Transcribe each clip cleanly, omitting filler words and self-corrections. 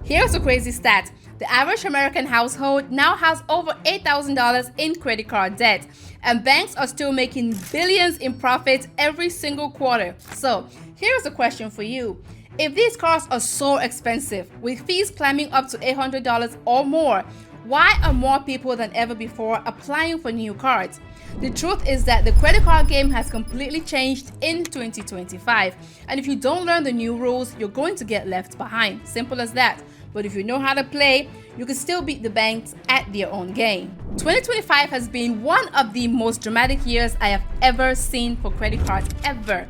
Here's a crazy stat. The average American household now has over $8,000 in credit card debt, and banks are still making billions in profits every single quarter. So, here's a question for you. If these cards are so expensive, with fees climbing up to $800 or more, why are more people than ever before applying for new cards? The truth is that the credit card game has completely changed in 2025, and if you don't learn the new rules, you're going to get left behind. Simple as that. But if you know how to play, you can still beat the banks at their own game. 2025 has been one of the most dramatic years I have ever seen for credit cards ever.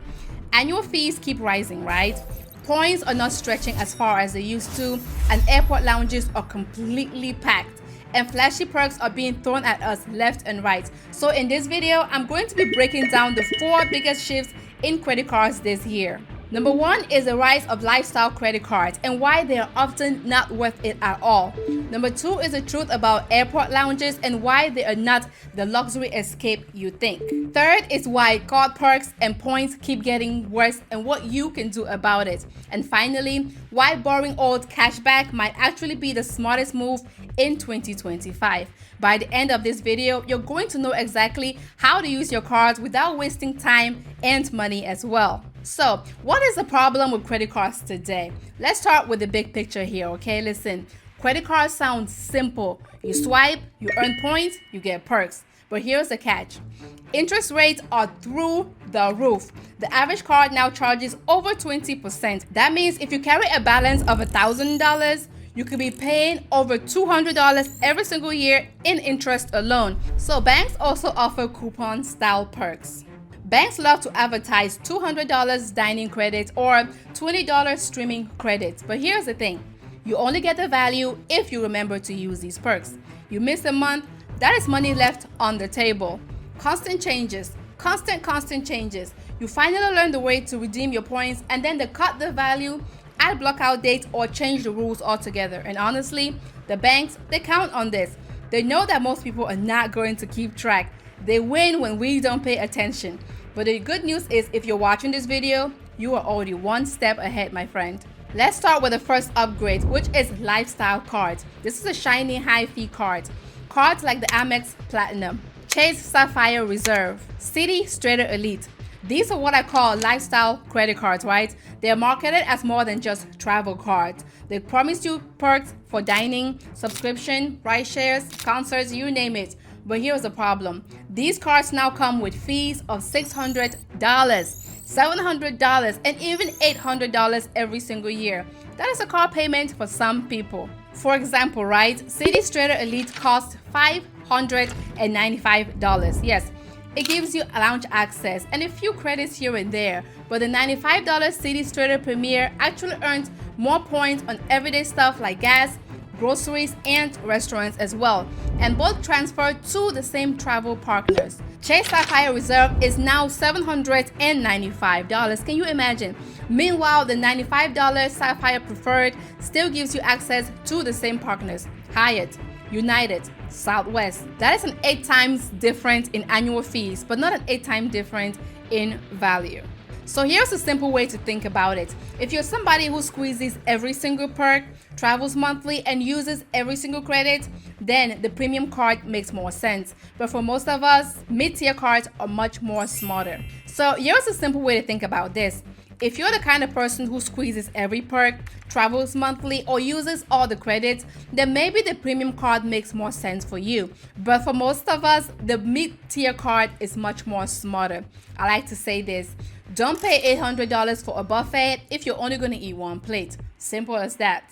Annual fees keep rising, right? Points are not stretching as far as they used to, and airport lounges are completely packed. And flashy perks are being thrown at us left and right. So in this video, I'm going to be breaking down the 4 biggest shifts in credit cards this year. Number 1 is the rise of lifestyle credit cards and why they are often not worth it at all. Number 2 is the truth about airport lounges and why they are not the luxury escape you think. Third is why card perks and points keep getting worse and what you can do about it. And finally, why borrowing old cashback might actually be the smartest move in 2025. By the end of this video, you're going to know exactly how to use your cards without wasting time and money as well. So, what is the problem with credit cards today? Let's start with the big picture here, okay? Listen, credit cards sound simple. You swipe, you earn points, you get perks. But here's the catch. Interest rates are through the roof. The average card now charges over 20%. That means if you carry a balance of $1,000, you could be paying over $200 every single year in interest alone. So banks also offer coupon-style perks. Banks love to advertise $200 dining credit or $20 streaming credits. But here's the thing. You only get the value if you remember to use these perks. You miss a month, that is money left on the table. Constant changes. Constant changes. You finally learn the way to redeem your points and then they cut the value, add blockout dates, or change the rules altogether. And honestly, the banks, they count on this. They know that most people are not going to keep track. They win when we don't pay attention. But the good news is if you're watching this video, you are already one step ahead, my friend. Let's start with the first upgrade, which is lifestyle cards. This is a shiny high fee card. Cards like the Amex Platinum, Chase Sapphire Reserve, Citi Strata Elite. These are what I call lifestyle credit cards, right? They're marketed as more than just travel cards. They promise you perks for dining, subscription, ride shares, concerts, you name it. But here's the problem. These cards now come with fees of $600, $700, and even $800 every single year. That is a car payment for some people. For example, right? Citi Strata Elite costs $595. Yes, it gives you lounge access and a few credits here and there. But the $95 Citi Strata Premier actually earns more points on everyday stuff like gas, groceries, and restaurants as well, and both transfer to the same travel partners. Chase Sapphire Reserve is now $795. Can you imagine? Meanwhile, the $95 Sapphire Preferred still gives you access to the same partners: Hyatt, United, Southwest. That is an 8 times difference in annual fees, but not an 8 times difference in value. So here's a simple way to think about it. If you're somebody who squeezes every single perk, travels monthly, and uses every single credit, then the premium card makes more sense. But for most of us, mid-tier cards are much more smarter. So here's a simple way to think about this. If you're the kind of person who squeezes every perk, travels monthly, or uses all the credits, then maybe the premium card makes more sense for you. But for most of us, the mid-tier card is much more smarter. I like to say this. Don't pay $800 for a buffet if you're only going to eat one plate. Simple as that.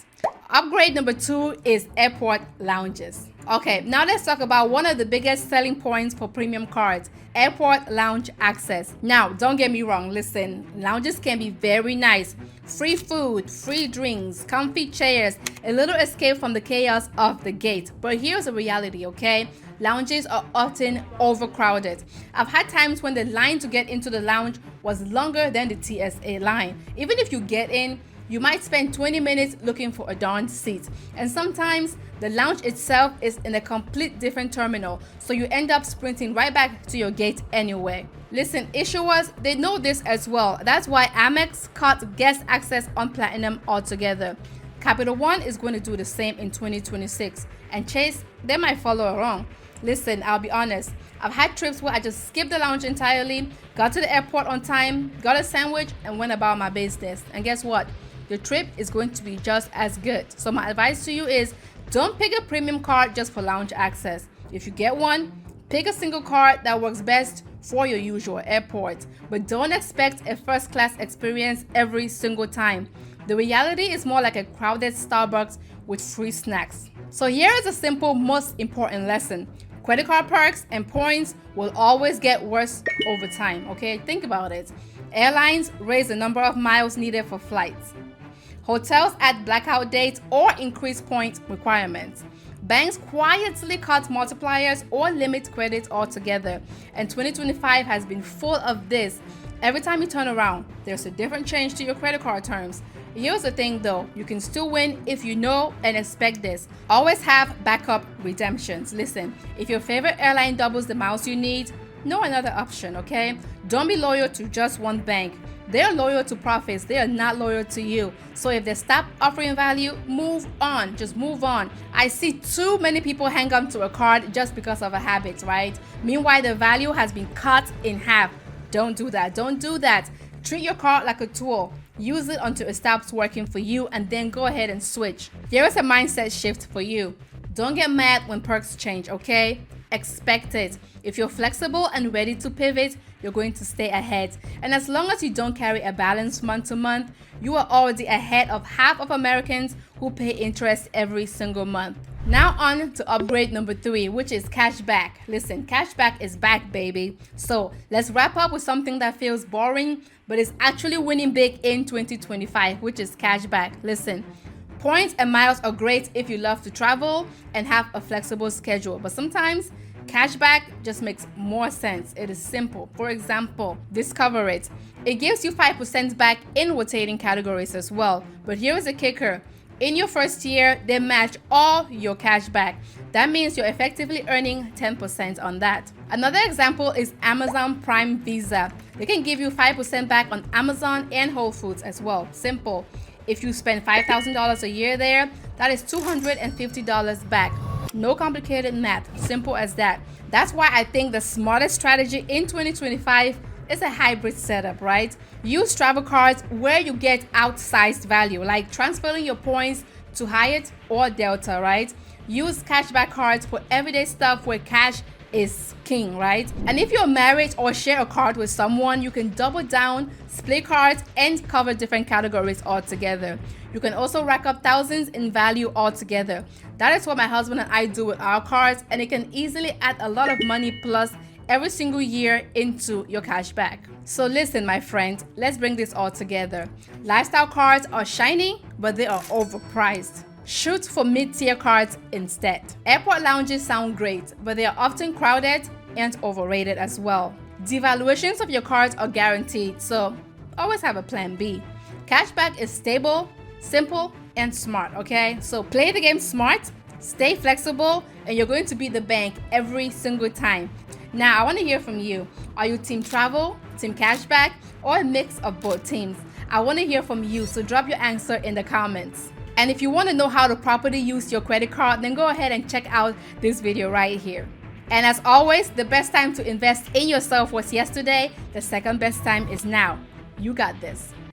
Upgrade number 2 is airport lounges. Okay, now let's talk about one of the biggest selling points for premium cards: airport lounge access. Now, don't get me wrong, listen, lounges can be very nice. Free food, free drinks, comfy chairs, a little escape from the chaos of the gate. But here's the reality, okay? Lounges are often overcrowded. I've had times when the line to get into the lounge was longer than the TSA line. Even if you get in, you might spend 20 minutes looking for a darn seat. And sometimes the lounge itself is in a complete different terminal, so you end up sprinting right back to your gate anyway. Listen, issuers, they know this as well. That's why Amex cut guest access on Platinum altogether. Capital One is going to do the same in 2026. And Chase, they might follow along. Listen, I'll be honest. I've had trips where I just skipped the lounge entirely, got to the airport on time, got a sandwich, and went about my business. And guess what? Your trip is going to be just as good. So my advice to you is don't pick a premium card just for lounge access. If you get one, pick a single card that works best for your usual airport. But don't expect a first class experience every single time. The reality is more like a crowded Starbucks with free snacks. So here is a simple, most important lesson. Credit card perks and points will always get worse over time, okay? Think about it. Airlines raise the number of miles needed for flights. Hotels add blackout dates or increase point requirements. Banks quietly cut multipliers or limit credit altogether. And 2025 has been full of this. Every time you turn around, there's a different change to your credit card terms. Here's the thing though, you can still win if you know and expect this. Always have backup redemptions. Listen, if your favorite airline doubles the miles you need, know another option, okay? Don't be loyal to just one bank. They're loyal to profits. They are not loyal to you. So if they stop offering value, move on. Just move on. I see too many people hang on to a card just because of a habit, right? Meanwhile, the value has been cut in half. Don't do that. Don't do that. Treat your card like a tool. Use it until it stops working for you and then go ahead and switch. Here is a mindset shift for you. Don't get mad when perks change, okay? Expect it. If you're flexible and ready to pivot, you're going to stay ahead. And as long as you don't carry a balance month to month, you are already ahead of half of Americans who pay interest every single month. Now on to upgrade number 3, which is cashback. Listen, cashback is back, baby. So let's wrap up with something that feels boring, but is actually winning big in 2025, which is cashback. Listen, points and miles are great if you love to travel and have a flexible schedule, but sometimes cashback just makes more sense. It is simple. For example, Discover It. It gives you 5% back in rotating categories as well. But here is a kicker. In your first year, they match all your cash back. That means you're effectively earning 10% on that. Another example is Amazon Prime Visa. They can give you 5% back on Amazon and Whole Foods as well. Simple. If you spend $5,000 a year there, that is $250 back. No complicated math. Simple as that. That's why I think the smartest strategy in 2025 is a hybrid setup, right? Use travel cards where you get outsized value, like transferring your points to Hyatt or Delta, right? Use cashback cards for everyday stuff where cash is king, right? And if you're married or share a card with someone, you can double down, split cards, and cover different categories altogether. You can also rack up thousands in value altogether. That is what my husband and I do with our cards, and it can easily add a lot of money plus every single year into your cash back. So listen, my friend, let's bring this all together. Lifestyle cards are shiny, but they are overpriced. Shoot for mid-tier cards instead. Airport lounges sound great, but they are often crowded and overrated as well. Devaluations of your cards are guaranteed, so always have a plan B. Cashback is stable, simple, and smart, okay? So play the game smart, stay flexible, and you're going to beat the bank every single time. Now, I want to hear from you. Are you team travel, team cashback, or a mix of both teams? I want to hear from you, so drop your answer in the comments. And if you want to know how to properly use your credit card, then go ahead and check out this video right here. And as always, the best time to invest in yourself was yesterday. The second best time is now. You got this.